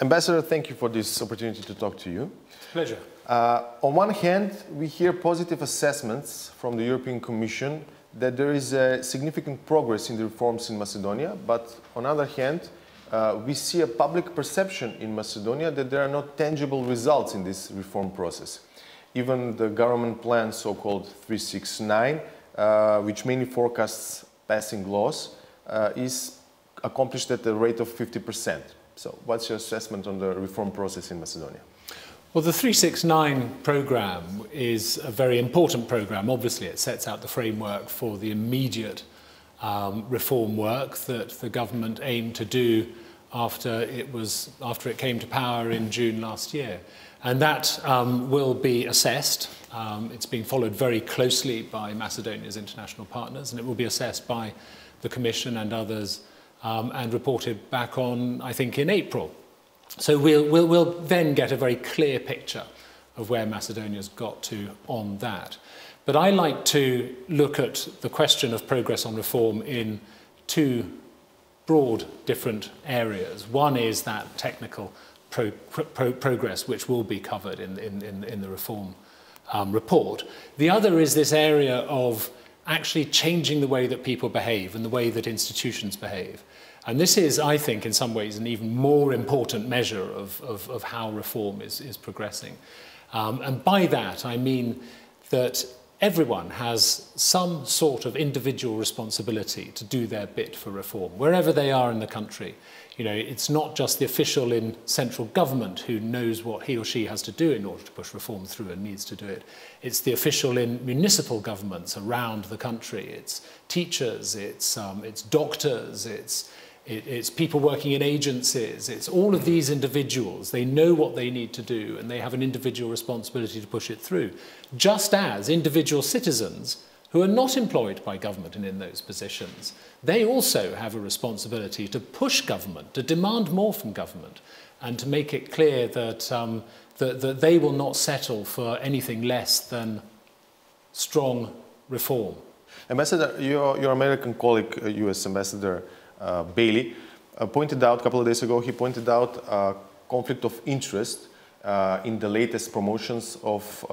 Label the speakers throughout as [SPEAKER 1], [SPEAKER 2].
[SPEAKER 1] Ambassador, thank you for this opportunity to talk to you.
[SPEAKER 2] Pleasure.
[SPEAKER 1] On one hand, we hear positive assessments from the European Commission that there is a significant progress in the reforms in Macedonia, but on the other hand, we see a public perception in Macedonia that there are not tangible results in this reform process. Even the government plan, so-called 369, which mainly forecasts passing laws, is accomplished at a rate of 50%. So what's your assessment on the reform process in Macedonia?
[SPEAKER 2] Well, the 369 programme is a very important programme. Obviously, it sets out the framework for the immediate reform work that the government aimed to do after it came to power in June last year. And that will be assessed. It's being followed very closely by Macedonia's international partners, and it will be assessed by the Commission and others and reported back on, I think, in April. So we'll then get a very clear picture of where Macedonia's got to on that. But I like to look at the question of progress on reform in two broad different areas. One is that technical progress, which will be covered in the reform report. The other is this area of actually changing the way that people behave and the way that institutions behave. And this is, I think, in some ways, an even more important measure of how reform is progressing. And by that, I mean that everyone has some sort of individual responsibility to do their bit for reform, wherever they are in the country. You know, it's not just the official in central government who knows what he or she has to do in order to push reform through and needs to do it. It's the official in municipal governments around the country. It's teachers, it's doctors, it's people working in agencies, it's all of these individuals. They know what they need to do and they have an individual responsibility to push it through. Just as individual citizens who are not employed by government and in those positions, they also have a responsibility to push government, to demand more from government, and to make it clear that, that they will not settle for anything less than strong reform.
[SPEAKER 1] Ambassador, your American colleague, US Ambassador Bailey, pointed out a couple of days ago, he pointed out a conflict of interest in the latest promotions of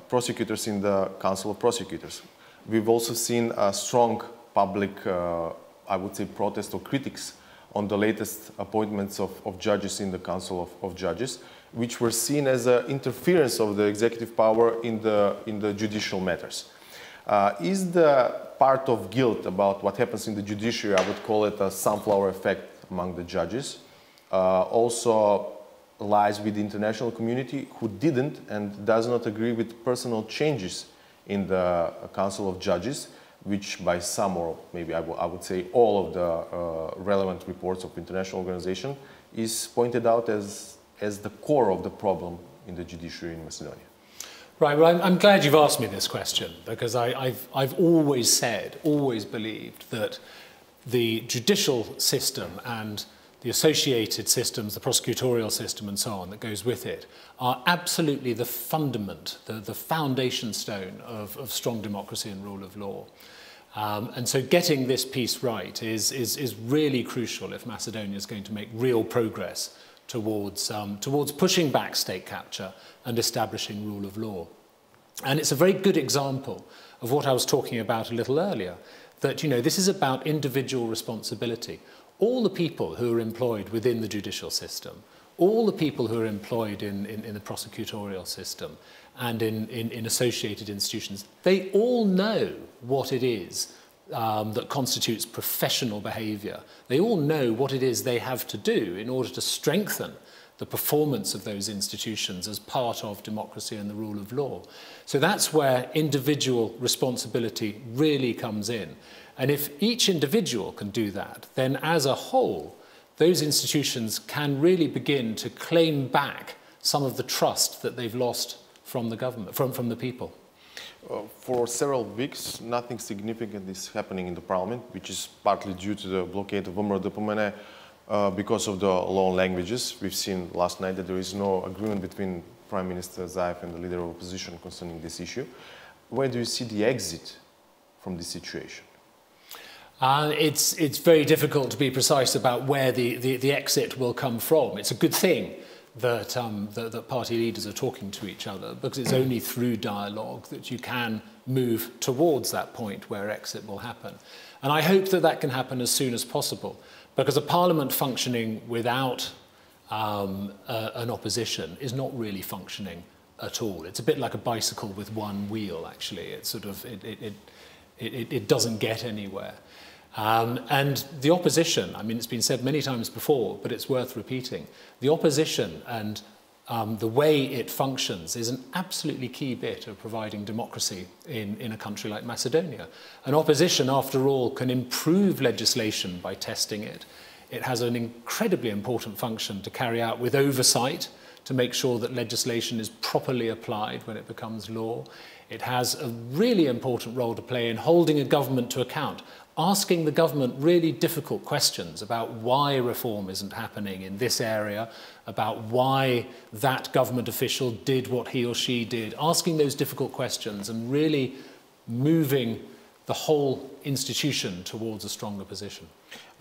[SPEAKER 1] prosecutors in the Council of Prosecutors. We've also seen a strong public, I would say, protest or critics on the latest appointments of judges in the Council of Judges, which were seen as an interference of the executive power in the judicial matters. Is the part of guilt about what happens in the judiciary, I would call it a sunflower effect among the judges, also lies with the international community who didn't and does not agree with personal changes in the Council of Judges, which by some, or maybe I would say all of the relevant reports of international organization, is pointed out as the core of the problem in the judiciary in Macedonia.
[SPEAKER 2] Right, well, I'm glad you've asked me this question, because I've always said, always believed that the judicial system and the associated systems, the prosecutorial system and so on that goes with it, are absolutely the fundament, the foundation stone of strong democracy and rule of law. And so getting this piece right is really crucial if Macedonia is going to make real progress towards pushing back state capture and establishing rule of law. And it's a very good example of what I was talking about a little earlier, that, you know, this is about individual responsibility. All the people who are employed within the judicial system, all the people who are employed in the prosecutorial system and in associated institutions, they all know what it is that constitutes professional behaviour. They all know what it is they have to do in order to strengthen the performance of those institutions as part of democracy and the rule of law. So that's where individual responsibility really comes in. And if each individual can do that, then as a whole, those institutions can really begin to claim back some of the trust that they've lost from the government, from the people.
[SPEAKER 1] For several weeks, nothing significant is happening in the parliament, which is partly due to the blockade of VMRO-DPMNE because of the loan languages. We've seen last night that there is no agreement between Prime Minister Zaev and the leader of opposition concerning this issue. Where do you see the exit from this situation?
[SPEAKER 2] It's very difficult to be precise about where the exit will come from. It's a good thing that, that party leaders are talking to each other, because it's only through dialogue that you can move towards that point where exit will happen. And I hope that that can happen as soon as possible, because a parliament functioning without an opposition is not really functioning at all. It's a bit like a bicycle with one wheel, actually. It's sort of, it doesn't get anywhere. And the opposition, I mean, it's been said many times before, but it's worth repeating. The opposition and the way it functions is an absolutely key bit of providing democracy in a country like Macedonia. An opposition, after all, can improve legislation by testing it. It has an incredibly important function to carry out with oversight, to make sure that legislation is properly applied when it becomes law. It has a really important role to play in holding a government to account, asking the government really difficult questions about why reform isn't happening in this area, about why that government official did what he or she did, asking those difficult questions and really moving the whole institution towards a stronger position.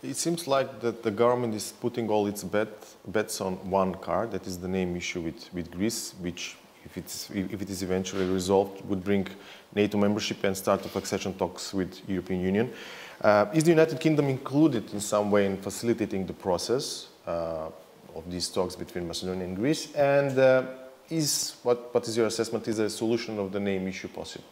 [SPEAKER 1] It seems like that the government is putting all its bets on one card, that is the name issue with Greece, which, if it is eventually resolved, would bring NATO membership and start of accession talks with European Union. Is the United Kingdom included in some way in facilitating the process of these talks between Macedonia and Greece? And what is your assessment? Is a solution of the name issue possible?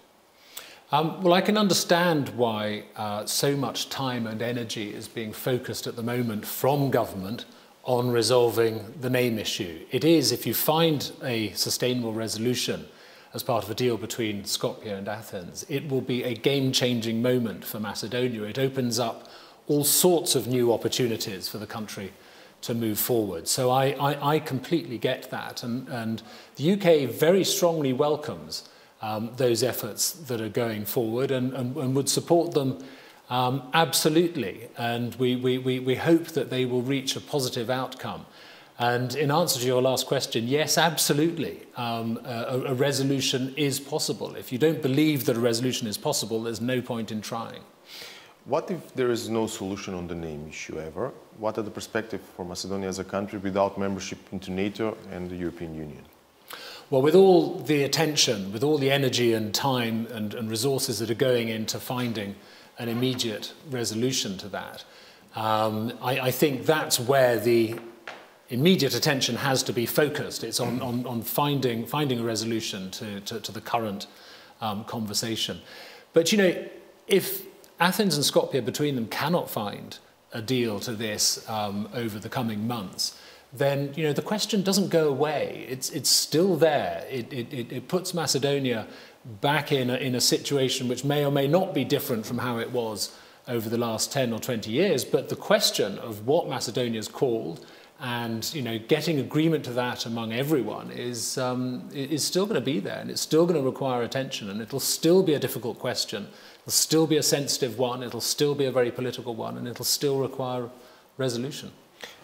[SPEAKER 2] Well, I can understand why so much time and energy is being focused at the moment from government on resolving the name issue. It is, if you find a sustainable resolution as part of a deal between Skopje and Athens, it will be a game-changing moment for Macedonia. It opens up all sorts of new opportunities for the country to move forward. So I completely get that. And the UK very strongly welcomes those efforts that are going forward and would support them absolutely. And we hope that they will reach a positive outcome. And in answer to your last question, yes, absolutely, a resolution is possible. If you don't believe that a resolution is possible, there's no point in trying.
[SPEAKER 1] What if there is no solution on the name issue ever? What are the perspectives for Macedonia as a country without membership into NATO and the European Union?
[SPEAKER 2] Well, with all the attention, with all the energy and time and resources that are going into finding an immediate resolution to that, I think that's where the immediate attention has to be focused. It's on finding a resolution to the current conversation. But, you know, if Athens and Skopje between them cannot find a deal to this over the coming months, then, you know, the question doesn't go away. It's still there. It puts Macedonia back in a situation which may or may not be different from how it was over the last 10 or 20 years. But the question of what Macedonia is called and, you know, getting agreement to that among everyone is still going to be there, and it's still going to require attention, and it'll still be a difficult question. It'll still be a sensitive one. It'll still be a very political one, and it'll still require resolution.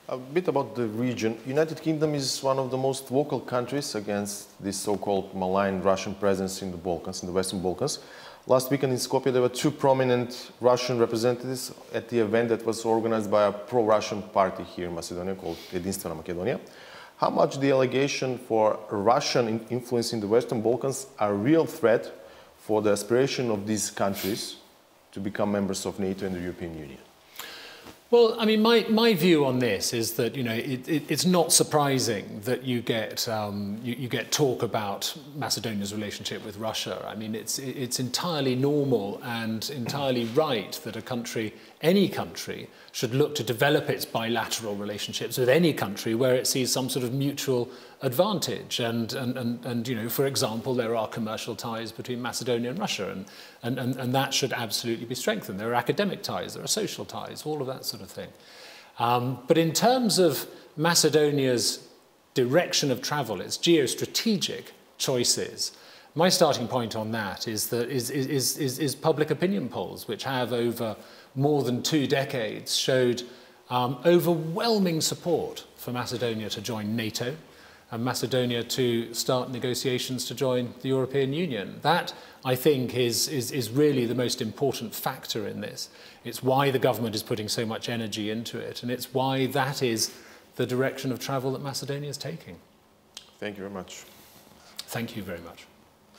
[SPEAKER 1] A bit about the region. United Kingdom is one of the most vocal countries against this so-called malign Russian presence in the Balkans, in the Western Balkans. Last weekend in Skopje, there were two prominent Russian representatives at the event that was organized by a pro-Russian party here in Macedonia called Jedinstvena Makedonia. How much the allegation for Russian influence in the Western Balkans are a real threat for the aspiration of these countries to become members of NATO and the European Union?
[SPEAKER 2] Well, I mean, my view on this is that, you know, it's not surprising that you get talk about Macedonia's relationship with Russia. I mean, it's entirely normal and entirely right that a country, any country, should look to develop its bilateral relationships with any country where it sees some sort of mutual advantage. And you know, for example, there are commercial ties between Macedonia and Russia, and that should absolutely be strengthened. There are academic ties, there are social ties, all of that sort of thing. But in terms of Macedonia's direction of travel, its geostrategic choices, my starting point on that is public opinion polls, which have over more than 2 decades showed overwhelming support for Macedonia to join NATO. and Macedonia to start negotiations to join the European Union. That, I think, is really the most important factor in this. It's why the government is putting so much energy into it, and it's why that is the direction of travel that Macedonia is taking.
[SPEAKER 1] Thank you very much.
[SPEAKER 2] Thank you very much.